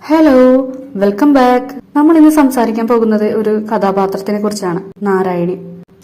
Hello, welcome back. നമ്മൾ ഇന്ന് സംസാരിക്കാൻ പോകുന്നത് ഒരു കഥാപാത്രത്തിനെ കുറിച്ചാണ്, നാരായണി.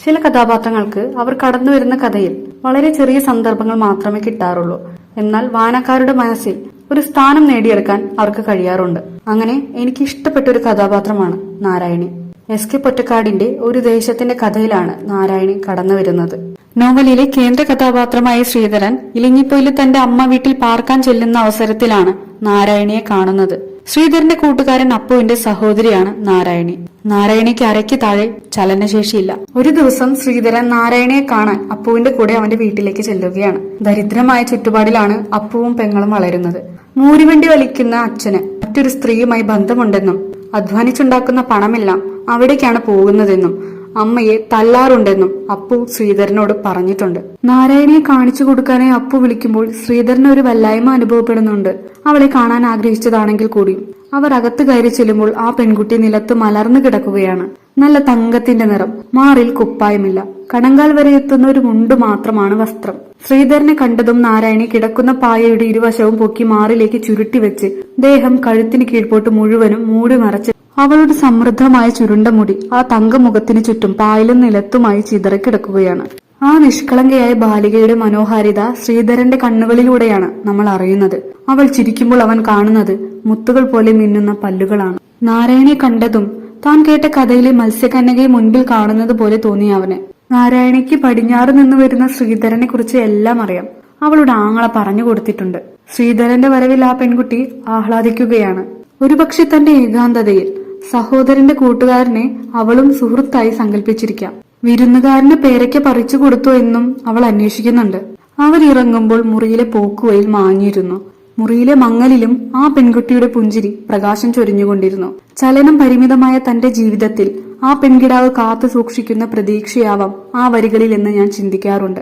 ചില കഥാപാത്രങ്ങൾക്ക് അവർ കടന്നു വരുന്ന കഥയിൽ വളരെ ചെറിയ സന്ദർഭങ്ങൾ മാത്രമേ കിട്ടാറുള്ളൂ. എന്നാൽ വായനക്കാരുടെ മനസ്സിൽ ഒരു സ്ഥാനം നേടിയെടുക്കാൻ അവർക്ക് കഴിയാറുണ്ട്. അങ്ങനെ എനിക്ക് ഇഷ്ടപ്പെട്ട ഒരു കഥാപാത്രമാണ് നാരായണി. എസ്.കെ. പൊറ്റക്കാടിന്റെ ഒരു ദേശത്തിന്റെ കഥയിലാണ് നാരായണി കടന്നു വരുന്നത്. നോവലിലെ കേന്ദ്ര കഥാപാത്രമായ ശ്രീധരൻ ഇലഞ്ഞിപ്പൊയിൽ തന്റെ അമ്മ വീട്ടിൽ പാർക്കാൻ ചെല്ലുന്ന അവസരത്തിലാണ് നാരായണിയെ കാണുന്നത്. ശ്രീധരന്റെ കൂട്ടുകാരൻ അപ്പുവിന്റെ സഹോദരിയാണ് നാരായണി. നാരായണിക്ക് അരയ്ക്ക് താഴെ ചലനശേഷിയില്ല. ഒരു ദിവസം ശ്രീധരൻ നാരായണിയെ കാണാൻ അപ്പുവിന്റെ കൂടെ അവന്റെ വീട്ടിലേക്ക് ചെല്ലുകയാണ്. ദരിദ്രമായ ചുറ്റുപാടിലാണ് അപ്പുവും പെങ്ങളും വളരുന്നത്. മൂരിവണ്ടി വലിക്കുന്ന അച്ഛന് മറ്റൊരു സ്ത്രീയുമായി ബന്ധമുണ്ടെന്നും അധ്വാനിച്ചുണ്ടാക്കുന്ന പണമെല്ലാം അവിടേക്കാണ് പോകുന്നതെന്നും അമ്മയെ തല്ലാറുണ്ടെന്നും അപ്പു ശ്രീധരനോട് പറഞ്ഞിട്ടുണ്ട്. നാരായണിയെ കാണിച്ചു കൊടുക്കാനായി അപ്പു വിളിക്കുമ്പോൾ ശ്രീധരന് ഒരു വല്ലായ്മ അനുഭവപ്പെടുന്നുണ്ട്. അവളെ കാണാൻ ആഗ്രഹിച്ചതാണെങ്കിൽ കൂടിയും അവർ അകത്ത് കയറി ചെല്ലുമ്പോൾ ആ പെൺകുട്ടി നിലത്ത് മലർന്നു കിടക്കുകയാണ്. നല്ല തങ്കത്തിന്റെ നിറം, മാറിൽ കുപ്പായമില്ല, കണങ്കാൽ വരെ എത്തുന്ന ഒരു മുണ്ട് മാത്രമാണ് വസ്ത്രം. ശ്രീധരനെ കണ്ടതും നാരായണി കിടക്കുന്ന പായയുടെ ഇരുവശവും പൊക്കി മാറിലേക്ക് ചുരുട്ടിവെച്ച് ദേഹം കഴുത്തിന് കീഴ്പോട്ട് മുഴുവനും മൂടി മറച്ച് അവളുടെ സമൃദ്ധമായ ചുരുണ്ട മുടി ആ തങ്കമുഖത്തിന് ചുറ്റും പായലും നിലത്തുമായി ചിതറിക്കിടക്കുകയാണ്. ആ നിഷ്കളങ്കയായ ബാലികയുടെ മനോഹാരിത ശ്രീധരന്റെ കണ്ണുകളിലൂടെയാണ് നമ്മൾ അറിയുന്നത്. അവൾ ചിരിക്കുമ്പോൾ അവൻ കാണുന്നത് മുത്തുകൾ പോലെ മിന്നുന്ന പല്ലുകളാണ്. നാരായണിയെ കണ്ടതും താൻ കേട്ട കഥയിലെ മത്സ്യകന്യകയെ മുൻപിൽ കാണുന്നത് പോലെ തോന്നി അവന്. നാരായണിക്ക് പടിഞ്ഞാറ് നിന്ന് വരുന്ന ശ്രീധരനെ കുറിച്ച് എല്ലാം അറിയാം. അവളുടെ ആങ്ങള പറഞ്ഞു കൊടുത്തിട്ടുണ്ട്. ശ്രീധരന്റെ വരവിൽ ആ പെൺകുട്ടി ആഹ്ലാദിക്കുകയാണ്. ഒരുപക്ഷെ തന്റെ ഏകാന്തതയിൽ സഹോദരന്റെ കൂട്ടുകാരനെ അവളും സുഹൃത്തായി സങ്കല്പിച്ചിരിക്കാം. വിരുന്നുകാരന് പേരയ്ക്ക് പറിച്ചു കൊടുത്തു എന്നും അവൾ അന്വേഷിക്കുന്നുണ്ട്. അവരിറങ്ങുമ്പോൾ മുറിയിലെ പോക്കുവയിൽ മാഞ്ഞിരുന്നു. മുറിയിലെ മങ്ങലിലും ആ പെൺകുട്ടിയുടെ പുഞ്ചിരി പ്രകാശം ചൊരിഞ്ഞുകൊണ്ടിരുന്നു. ചലനം പരിമിതമായ തന്റെ ജീവിതത്തിൽ ആ പെൺകിടാവ് കാത്തു സൂക്ഷിക്കുന്ന പ്രതീക്ഷയാവാം ആ വരികളിൽ എന്ന് ഞാൻ ചിന്തിക്കാറുണ്ട്.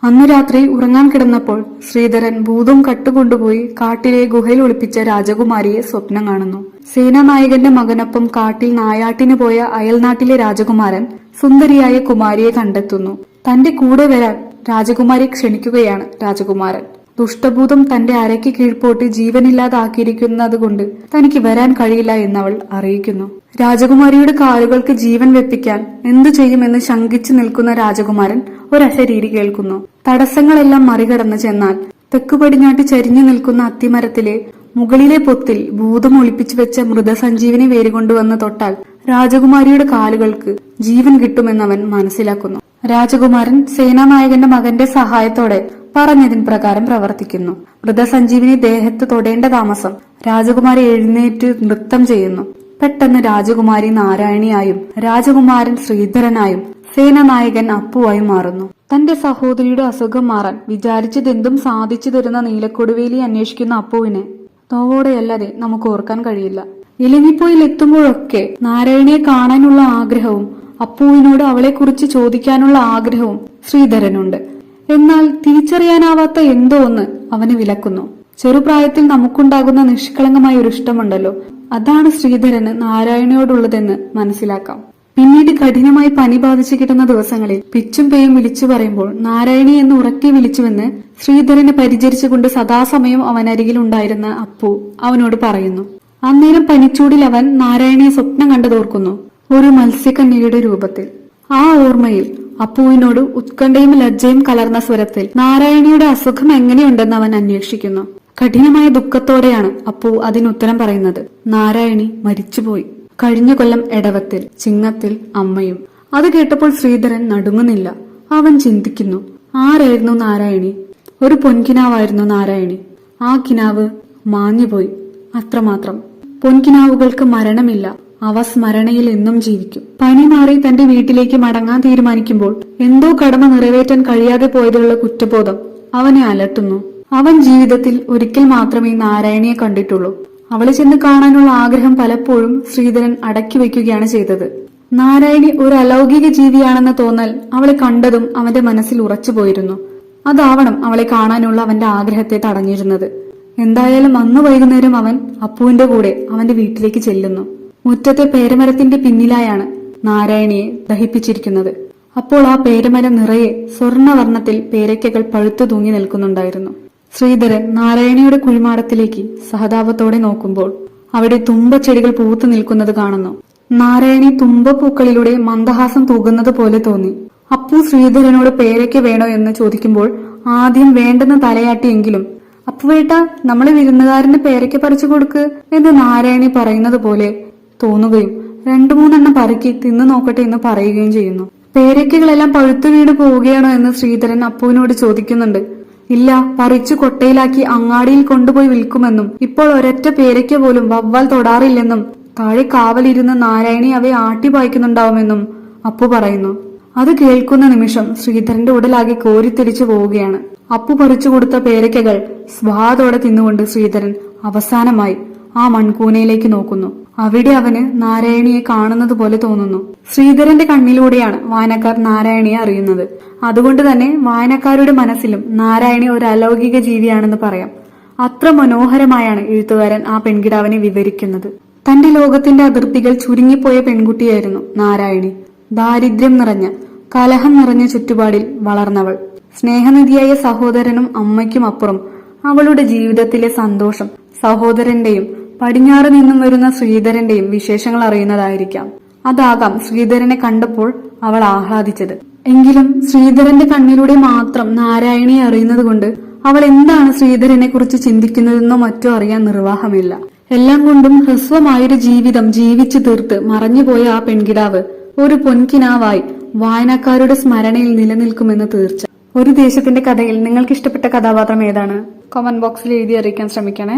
അന്നു രാത്രി ഉറങ്ങാൻ കിടന്നപ്പോൾ ശ്രീധരൻ ഭൂതം കട്ടുകൊണ്ടുപോയി കാട്ടിലെ ഗുഹയിൽ ഒളിപ്പിച്ച രാജകുമാരിയെ സ്വപ്നം കാണുന്നു. സേനാനായകന്റെ മകനൊപ്പം കാട്ടിൽ നായാട്ടിന് പോയ അയൽനാട്ടിലെ രാജകുമാരൻ സുന്ദരിയായ കുമാരിയെ കണ്ടെത്തുന്നു. തന്റെ കൂടെ വരാൻ രാജകുമാരിയെ ക്ഷണിക്കുകയാണ് രാജകുമാരൻ. ദുഷ്ടഭൂതം തന്റെ അരയ്ക്ക് കീഴ്പോട്ട് ജീവനില്ലാതാക്കിയിരിക്കുന്നത് കൊണ്ട് തനിക്ക് വരാൻ കഴിയില്ല എന്നവൾ അറിയിക്കുന്നു. രാജകുമാരിയുടെ കാലുകൾക്ക് ജീവൻ വെപ്പിക്കാൻ എന്തു ചെയ്യുമെന്ന് ശങ്കിച്ചു നിൽക്കുന്ന രാജകുമാരൻ ഒരശരീരി കേൾക്കുന്നു. തടസ്സങ്ങളെല്ലാം മറികടന്ന് ചെന്നാൽ തെക്കു പടിഞ്ഞാട്ട് ചരിഞ്ഞു നിൽക്കുന്ന അത്തിമരത്തിലെ മുകളിലെ പൊത്തിൽ ഭൂതം ഒളിപ്പിച്ചു വെച്ച മൃതസഞ്ജീവനി വേരുകൊണ്ടുവന്ന് തൊട്ടാൽ രാജകുമാരിയുടെ കാലുകൾക്ക് ജീവൻ കിട്ടുമെന്നവൻ മനസ്സിലാക്കുന്നു. രാജകുമാരൻ സേനാനായകന്റെ മകന്റെ സഹായത്തോടെ പറഞ്ഞതിന് പ്രകാരം പ്രവർത്തിക്കുന്നു. മൃതസഞ്ജീവിനി ദേഹത്ത് തൊടേണ്ട താമസം രാജകുമാരി എഴുന്നേറ്റ് നൃത്തം ചെയ്യുന്നു. പെട്ടെന്ന് രാജകുമാരി നാരായണിയായും രാജകുമാരൻ ശ്രീധരനായും സേനാനായകൻ അപ്പുവായും മാറുന്നു. തന്റെ സഹോദരിയുടെ അസുഖം മാറാൻ വിചാരിച്ചതെന്തും സാധിച്ചു തരുന്ന നീലക്കൊടുവേലി അന്വേഷിക്കുന്ന അപ്പുവിനെ നോവോടെയല്ലാതെ നമുക്ക് ഓർക്കാൻ കഴിയില്ല. ഇലഞ്ഞിപ്പൊയിൽ എത്തുമ്പോഴൊക്കെ നാരായണിയെ കാണാനുള്ള ആഗ്രഹവും അപ്പുവിനോട് അവളെക്കുറിച്ച് ചോദിക്കാനുള്ള ആഗ്രഹവും ശ്രീധരനുണ്ട്. എന്നാൽ തിരിച്ചറിയാനാവാത്ത എന്തോ ഒന്ന് അവനെ വിലക്കുന്നു. ചെറുപ്രായത്തിൽ നമുക്കുണ്ടാകുന്ന നിഷ്കളങ്കമായ ഒരു ഇഷ്ടമുണ്ടല്ലോ, അതാണ് ശ്രീധരന് നാരായണിയോടുള്ളതെന്ന് മനസ്സിലാക്കാം. പിന്നീട് കഠിനമായി പനി ബാധിച്ചു കിട്ടുന്ന ദിവസങ്ങളിൽ പിച്ചും പേയും വിളിച്ചു പറയുമ്പോൾ നാരായണി എന്ന് ഉറക്കെ വിളിച്ചുവെന്ന് ശ്രീധരനെ പരിചരിച്ചുകൊണ്ട് സദാസമയം അവനരികിൽ ഉണ്ടായിരുന്ന അപ്പു അവനോട് പറയുന്നു. അന്നേരം പനിച്ചൂടിൽ അവൻ നാരായണിയെ സ്വപ്നം കണ്ടതോർക്കുന്നു, ഒരു മത്സ്യകന്യകയുടെ രൂപത്തിൽ. ആ ഓർമ്മയിൽ അപ്പുവിനോട് ഉത്കണ്ഠയും ലജ്ജയും കലർന്ന സ്വരത്തിൽ നാരായണിയുടെ അസുഖം എങ്ങനെയുണ്ടെന്ന് അവൻ അന്വേഷിക്കുന്നു. കഠിനമായ ദുഃഖത്തോടെയാണ് അപ്പു അതിനുത്തരം പറയുന്നത്. നാരായണി മരിച്ചുപോയി. കഴിഞ്ഞ കൊല്ലം എടവത്തിൽ ചിങ്ങത്തിൽ അമ്മയും. അത് കേട്ടപ്പോൾ ശ്രീധരൻ നടുങ്ങുന്നില്ല. അവൻ ചിന്തിക്കുന്നു, ആരായിരുന്നു നാരായണി? ഒരു പൊൻകിനാവായിരുന്നു നാരായണി. ആ കിനാവ് മാഞ്ഞുപോയി, അത്രമാത്രം. പൊൻകിനാവുകൾക്ക് മരണമില്ല, അവ സ്മരണയിൽ എന്നും ജീവിക്കും. പനി മാറി തന്റെ വീട്ടിലേക്ക് മടങ്ങാൻ തീരുമാനിക്കുമ്പോൾ എന്തോ കടമ നിറവേറ്റാൻ കഴിയാതെ പോയതിലുള്ള കുറ്റബോധം അവനെ അലട്ടുന്നു. അവൻ ജീവിതത്തിൽ ഒരിക്കൽ മാത്രമേ നാരായണിയെ കണ്ടിട്ടുള്ളൂ. അവളെ ചെന്ന് കാണാനുള്ള ആഗ്രഹം പലപ്പോഴും ശ്രീധരൻ അടക്കി വയ്ക്കുകയാണ് ചെയ്തത്. നാരായണി ഒരു അലൗകിക ജീവിയാണെന്ന തോന്നൽ അവളെ കണ്ടതും അവന്റെ മനസ്സിൽ ഉറച്ചുപോയിരുന്നു. അതാവണം അവളെ കാണാനുള്ള അവന്റെ ആഗ്രഹത്തെ തടഞ്ഞിരുന്നത്. എന്തായാലും അന്ന് വൈകുന്നേരം അവൻ അപ്പുവിന്റെ കൂടെ അവന്റെ വീട്ടിലേക്ക് ചെല്ലുന്നു. മുറ്റത്തെ പേരമരത്തിന്റെ പിന്നിലായാണ് നാരായണിയെ ദഹിപ്പിച്ചിരിക്കുന്നത്. അപ്പോൾ ആ പേരമരം നിറയെ സ്വർണവർണ്ണത്തിൽ പേരയ്ക്കകൾ പഴുത്തു തൂങ്ങി നിൽക്കുന്നുണ്ടായിരുന്നു. ശ്രീധരൻ നാരായണിയുടെ കുഴിമാടത്തിലേക്ക് സഹതാപത്തോടെ നോക്കുമ്പോൾ അവിടെ തുമ്പച്ചെടികൾ പൂത്തു നിൽക്കുന്നത് കാണുന്നു. നാരായണി തുമ്പപ്പൂക്കളിലൂടെ മന്ദഹാസം തൂകുന്നത് പോലെ തോന്നി. അപ്പു ശ്രീധരനോട് പേരയ്ക്ക വേണോ എന്ന് ചോദിക്കുമ്പോൾ ആദ്യം വേണ്ടെന്ന് തലയാട്ടിയെങ്കിലും അപ്പുവേട്ട നമ്മളെ വിരുന്നുകാരന് പേരയ്ക്ക പറിച്ചു കൊടുക്ക് എന്ന് നാരായണി പറയുന്നത് പോലെ തോന്നുകയും 2-3 പറുക്കി തിന്നു നോക്കട്ടെ എന്ന് പറയുകയും ചെയ്യുന്നു. പേരയ്ക്കകളെല്ലാം പഴുത്തു വീണ് പോവുകയാണോ എന്ന് ശ്രീധരൻ അപ്പുവിനോട് ചോദിക്കുന്നുണ്ട്. ഇല്ല, പറിച്ചു കൊട്ടയിലാക്കി അങ്ങാടിയിൽ കൊണ്ടുപോയി വിൽക്കുമെന്നും ഇപ്പോൾ ഒരൊറ്റ പേരയ്ക്ക പോലും വവ്വാൽ തൊടാറില്ലെന്നും താഴെ കാവലിരുന്ന് നാരായണി അവയെ ആട്ടിപ്പായ്ക്കുന്നുണ്ടാവുമെന്നും അപ്പു പറയുന്നു. അത് കേൾക്കുന്ന നിമിഷം ശ്രീധരന്റെ ഉടലാകെ കോരിത്തെരിച്ചു പോവുകയാണ്. അപ്പു പറിച്ചു കൊടുത്ത പേരയ്ക്കകൾ സ്വാദോടെ തിന്നുകൊണ്ട് ശ്രീധരൻ അവസാനമായി ആ മൺകൂനയിലേക്ക് നോക്കുന്നു. അവിടെ അവന് നാരായണിയെ കാണുന്നത് പോലെ തോന്നുന്നു. ശ്രീധരന്റെ കണ്ണിലൂടെയാണ് വായനക്കാർ നാരായണിയെ അറിയുന്നത്. അതുകൊണ്ട് തന്നെ വായനക്കാരുടെ മനസ്സിലും നാരായണി ഒരു അലൗകിക ജീവിയാണെന്ന് പറയാം. അത്ര മനോഹരമായാണ് എഴുത്തുകാരൻ ആ പെൺകിടാവിനെ വിവരിക്കുന്നത്. തന്റെ ലോകത്തിന്റെ അതിർത്തികൾ ചുരുങ്ങിപ്പോയ പെൺകുട്ടിയായിരുന്നു നാരായണി. ദാരിദ്ര്യം നിറഞ്ഞ, കലഹം നിറഞ്ഞ ചുറ്റുപാടിൽ വളർന്നവൾ. സ്നേഹനിധിയായ സഹോദരനും അമ്മയ്ക്കും അപ്പുറം അവളുടെ ജീവിതത്തിലെ സന്തോഷം സഹോദരന്റെയും പടിഞ്ഞാറ് നിന്നും വരുന്ന ശ്രീധരന്റെയും വിശേഷങ്ങൾ അറിയുന്നതായിരിക്കാം. അതാകാം ശ്രീധരനെ കണ്ടപ്പോൾ അവൾ ആഹ്ലാദിച്ചത്. എങ്കിലും ശ്രീധരന്റെ കണ്ണിലൂടെ മാത്രം നാരായണിയെ അറിയുന്നത് കൊണ്ട് അവൾ എന്താണ് ശ്രീധരനെ കുറിച്ച് ചിന്തിക്കുന്നതെന്നോ മറ്റോ അറിയാൻ നിർവാഹമില്ല. എല്ലാം കൊണ്ടും ഹ്രസ്വമായൊരു ജീവിതം ജീവിച്ചു തീർത്ത് മറഞ്ഞുപോയ ആ പെൺകിടാവ് ഒരു പൊൻകിനാവായി വായനക്കാരുടെ സ്മരണയിൽ നിലനിൽക്കുമെന്ന് തീർച്ച. ഒരു ദേശത്തിന്റെ കഥയിൽ നിങ്ങൾക്ക് ഇഷ്ടപ്പെട്ട കഥാപാത്രം ഏതാണ്? കമന്റ് ബോക്സിൽ എഴുതി അറിയിക്കാൻ ശ്രമിക്കണേ.